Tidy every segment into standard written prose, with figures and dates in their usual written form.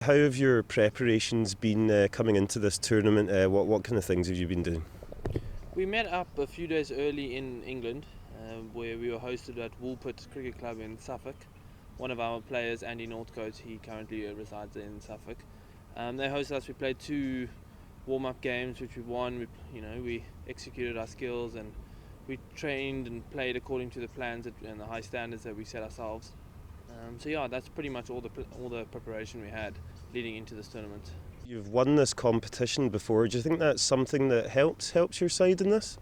How have your preparations been coming into this tournament? What kind of things have you been doing? We met up a few days early in England, where we were hosted at Woolpit Cricket Club in Suffolk. One of our players, Andy Northcote, he currently resides in Suffolk. They hosted us. We played two warm-up games, which we won. We executed our skills and we trained and played according to the plans and the high standards that we set ourselves. That's pretty much all the preparation we had leading into this tournament. You've won this competition before. Do you think that's something that helps your side in this?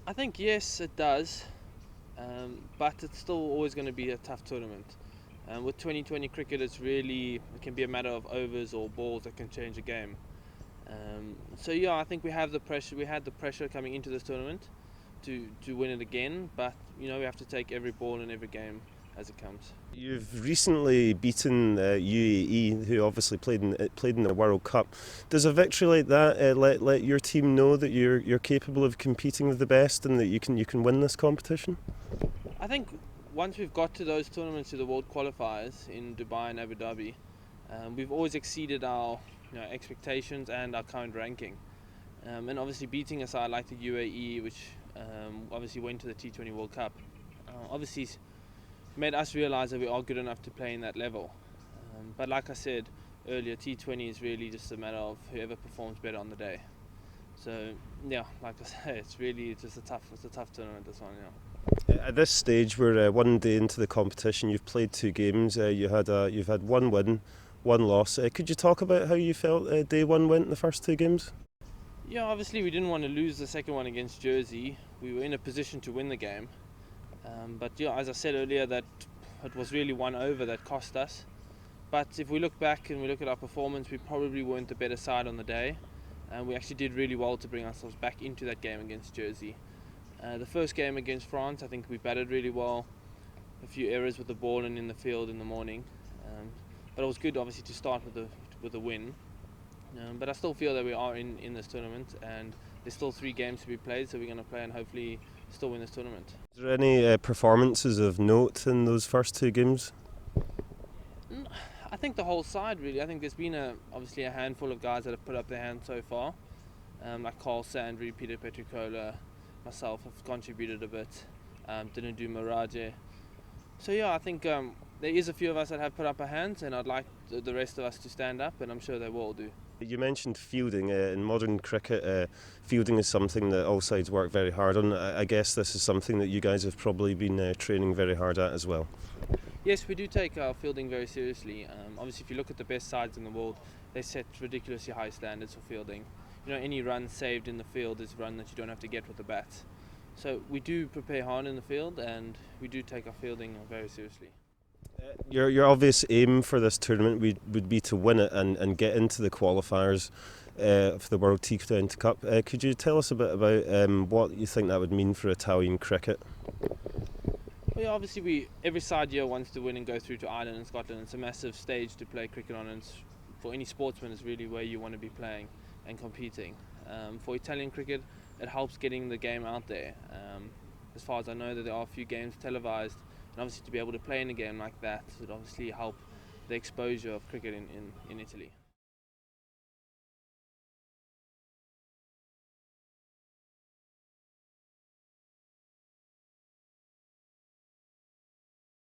I think yes, it does, but it's still always going to be a tough tournament. With 2020 cricket, it can be a matter of overs or balls that can change a game. I think we have the pressure. We had the pressure coming into this tournament to win it again, but we have to take every ball and every game as it comes. You've recently beaten UAE, who obviously played in the World Cup. Does a victory like that let your team know that you're capable of competing with the best and that you can win this competition? I think once we've got to those tournaments, to the World Qualifiers in Dubai and Abu Dhabi, we've always exceeded our expectations and our current ranking. And obviously beating a side like the UAE, which obviously went to the T20 World Cup, obviously made us realise that we are good enough to play in that level. But like I said earlier, T20 is really just a matter of whoever performs better on the day. So like I say, it's just a tough tournament, this one. At this stage, we're one day into the competition. You've played two games. You've had one win, one loss. Could you talk about how you felt day one went in the first two games? Yeah, obviously we didn't want to lose the second one against Jersey. We were in a position to win the game. As I said earlier, that it was really one over that cost us. But if we look back and we look at our performance, we probably weren't the better side on the day. And we actually did really well to bring ourselves back into that game against Jersey. The first game against France, I think we batted really well. A few errors with the ball and in the field in the morning. But it was good, obviously, to start with a win. But I still feel that we are in this tournament, and there's still 3 games to be played, so we're going to play and hopefully still win this tournament. Is there any performances of note in those first two games? I think the whole side, really. I think there's been obviously a handful of guys that have put up their hand so far, like Carl Sandry, Peter Petricola, myself have contributed a bit, didn't do Maraje. I think there is a few of us that have put up our hands, and I'd like the rest of us to stand up, and I'm sure they will do. You mentioned fielding. In modern cricket, fielding is something that all sides work very hard on. I guess this is something that you guys have probably been training very hard at as well. Yes, we do take our fielding very seriously. Obviously, if you look at the best sides in the world, they set ridiculously high standards for fielding. Any run saved in the field is a run that you don't have to get with the bat. So we do prepare hard in the field, and we do take our fielding very seriously. Your obvious aim for this tournament would be to win it and get into the qualifiers for the World T20 Cup. Could you tell us a bit about what you think that would mean for Italian cricket? Well, yeah, obviously, every side here wants to win and go through to Ireland and Scotland. It's a massive stage to play cricket on, and for any sportsman, it's really where you want to be playing and competing. For Italian cricket, it helps getting the game out there. As far as I know, that there are a few games televised, and obviously to be able to play in a game like that would obviously help the exposure of cricket in Italy.